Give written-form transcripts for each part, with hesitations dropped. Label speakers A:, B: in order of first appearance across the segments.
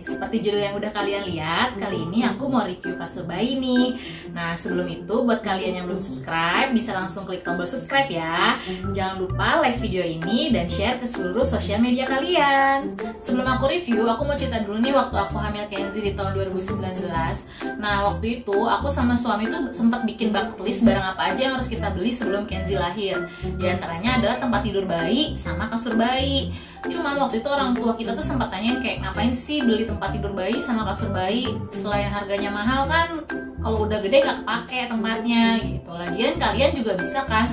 A: seperti judul yang udah kalian lihat, kali ini aku mau review kasur bayi nih. Nah, sebelum itu buat kalian yang belum subscribe, bisa langsung klik tombol subscribe ya. Jangan lupa like video ini dan share ke seluruh sosial media kalian. Sebelum aku review, aku mau cerita dulu nih waktu aku hamil Kenzi di tahun 2019. Nah, waktu itu aku sama suami tuh sempat bikin bucket list barang apa aja yang harus kita beli sebelum Kenzi lahir. Di antaranya adalah tempat tidur bayi sama kasur bayi. Cuman waktu itu orang tua kita tuh sempat tanyain kayak ngapain sih beli tempat tidur bayi sama kasur bayi, selain harganya mahal kan kalau udah gede gak kepake tempatnya gitu. Lagian kalian juga bisa kan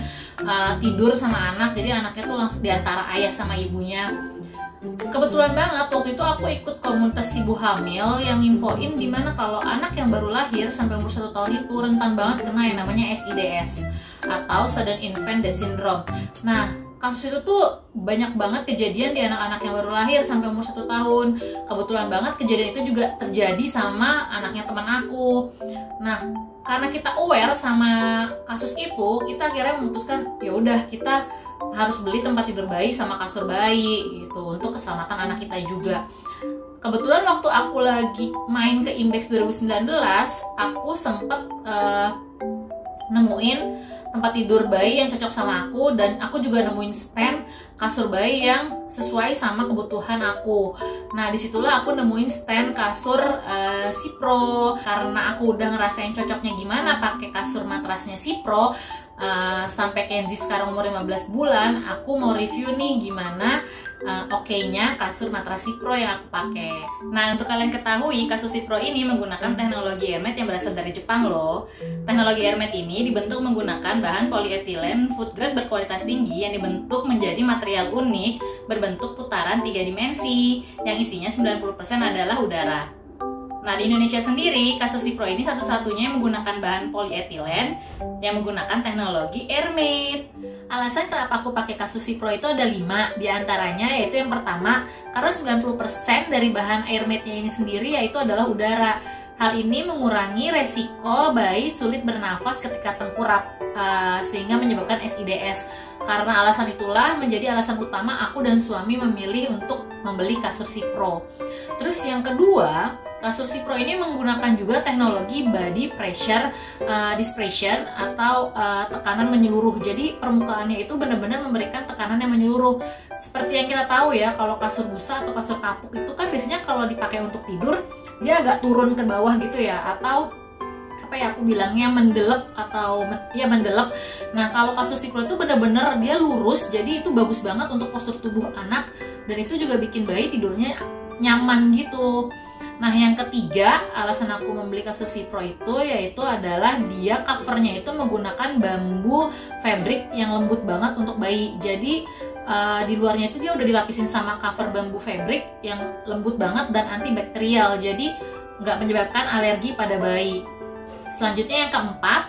A: tidur sama anak, jadi anaknya tuh langsung diantara ayah sama ibunya. Kebetulan banget waktu itu aku ikut komunitas ibu hamil yang infoin dimana kalau anak yang baru lahir sampai umur 1 tahun itu rentan banget kena yang namanya SIDS atau Sudden Infant Death Syndrome. Nah, kasus itu tuh banyak banget kejadian di anak-anak yang baru lahir sampai umur 1 tahun. Kebetulan banget kejadian itu juga terjadi sama anaknya teman aku. Nah, karena kita aware sama kasus itu, kita akhirnya memutuskan ya udah kita harus beli tempat tidur bayi sama kasur bayi gitu untuk keselamatan anak kita juga. Kebetulan waktu aku lagi main ke Imbex 2019, aku sempet nemuin tempat tidur bayi yang cocok sama aku, dan aku juga nemuin stand kasur bayi yang sesuai sama kebutuhan aku. Nah, disitulah aku nemuin stand kasur Cipro. Karena aku udah ngerasain cocoknya gimana pakai kasur matrasnya Cipro, sampai Kenzi sekarang umur 15 bulan, aku mau review nih gimana oke-nya kasur matras Cipro yang aku pakai. Nah, untuk kalian ketahui, kasur Cipro ini menggunakan teknologi Airmade yang berasal dari Jepang loh. Teknologi Airmade ini dibentuk menggunakan bahan polyethylene food grade berkualitas tinggi yang dibentuk menjadi material unik berbentuk putaran 3 dimensi yang isinya 90% adalah udara. Nah, di Indonesia sendiri, kasur Cipro ini satu-satunya yang menggunakan bahan polyethylene yang menggunakan teknologi Airmade. Alasan kenapa aku pakai kasur Cipro itu ada 5, diantaranya yaitu yang pertama, karena 90% dari bahan Airmade-nya ini sendiri yaitu adalah udara. Hal ini mengurangi resiko bayi sulit bernafas ketika tengkurap, sehingga menyebabkan SIDS. Karena alasan itulah menjadi alasan utama aku dan suami memilih untuk membeli kasur Cipro. Terus yang kedua, kasur Cipro ini menggunakan juga teknologi body pressure dispersion atau tekanan menyeluruh. Jadi permukaannya itu benar-benar memberikan tekanan yang menyeluruh. Seperti yang kita tahu ya, kalau kasur busa atau kasur kapuk itu kan biasanya kalau dipakai untuk tidur dia agak turun ke bawah gitu ya, atau apa ya aku bilangnya mendelep atau mendelep. Nah, kalau kasur Cipro itu benar-benar dia lurus, jadi itu bagus banget untuk postur tubuh anak, dan itu juga bikin bayi tidurnya nyaman gitu. Nah, yang ketiga alasan aku membeli kasur Cipro itu yaitu adalah dia covernya itu menggunakan bambu fabric yang lembut banget untuk bayi. Jadi di luarnya itu dia udah dilapisin sama cover bambu fabric yang lembut banget dan antibakterial, jadi nggak menyebabkan alergi pada bayi. Selanjutnya yang keempat,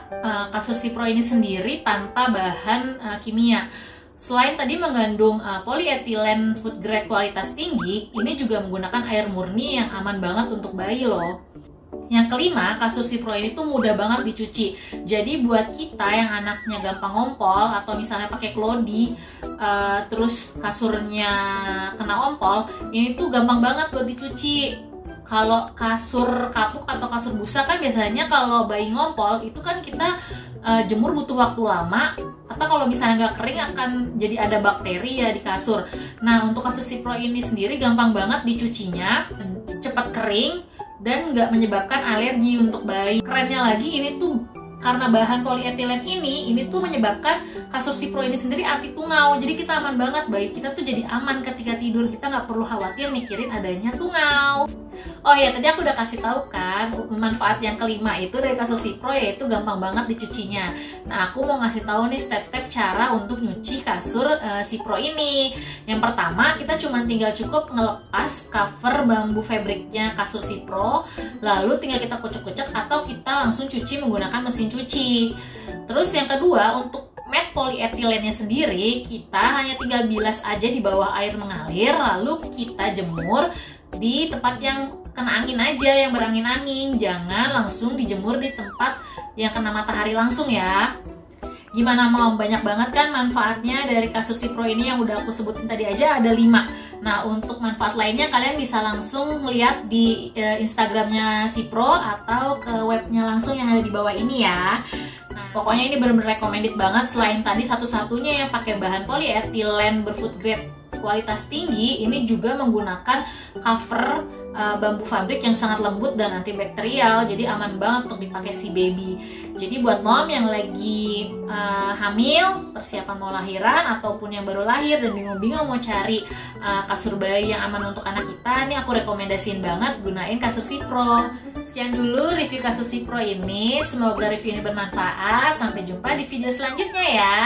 A: kasur Cipro ini sendiri tanpa bahan kimia. Selain tadi mengandung polyethylene food grade kualitas tinggi, ini juga menggunakan air murni yang aman banget untuk bayi loh. Yang kelima, kasur Cipro ini tuh mudah banget dicuci. Jadi buat kita yang anaknya gampang ngompol atau misalnya pakai klodi, terus kasurnya kena ompol, ini tuh gampang banget buat dicuci. Kalau kasur kapuk atau kasur busa kan biasanya kalau bayi ngompol itu kan kita jemur butuh waktu lama, atau kalau misalnya nggak kering akan jadi ada bakteri ya di kasur. Nah, untuk kasur Cipro ini sendiri gampang banget dicucinya, cepat kering, dan nggak menyebabkan alergi untuk bayi. Kerennya lagi ini tuh karena bahan polyethylene ini tuh menyebabkan kasur Cipro ini sendiri anti tungau. Jadi kita aman banget, bayi kita tuh jadi aman ketika tidur, kita nggak perlu khawatir mikirin adanya tungau. Oh ya, tadi aku udah kasih tahu kan manfaat yang kelima itu dari kasur Cipro, yaitu gampang banget dicucinya. Nah, aku mau ngasih tahu nih step-step cara untuk nyuci kasur Cipro ini. Yang pertama, kita cuma tinggal cukup ngelepas cover bambu fabriknya kasur Cipro, lalu tinggal kita kucek-kucek atau kita langsung cuci menggunakan mesin cuci. Terus yang kedua, untuk mat polyethylene-nya sendiri, kita hanya tinggal bilas aja di bawah air mengalir, lalu kita jemur di tempat yang kena angin aja, yang berangin-angin. Jangan langsung dijemur di tempat yang kena matahari langsung ya. Gimana mau, banyak banget kan manfaatnya dari kasur Cipro ini yang udah aku sebutin tadi aja ada 5. Nah, untuk manfaat lainnya kalian bisa langsung lihat di Instagramnya Cipro atau ke webnya langsung yang ada di bawah ini ya. Nah, pokoknya ini benar-benar recommended banget. Selain tadi satu-satunya yang pakai bahan polyethylene berfood grade kualitas tinggi, ini juga menggunakan cover bambu fabrik yang sangat lembut dan antibakterial, jadi aman banget untuk dipakai si baby. Jadi buat mom yang lagi hamil, persiapan mau lahiran, ataupun yang baru lahir dan bingung-bingung mau cari kasur bayi yang aman untuk anak kita, ini aku rekomendasiin banget gunain kasur Cipro. Sekian dulu review kasur Cipro ini, semoga review ini bermanfaat. Sampai jumpa di video selanjutnya ya.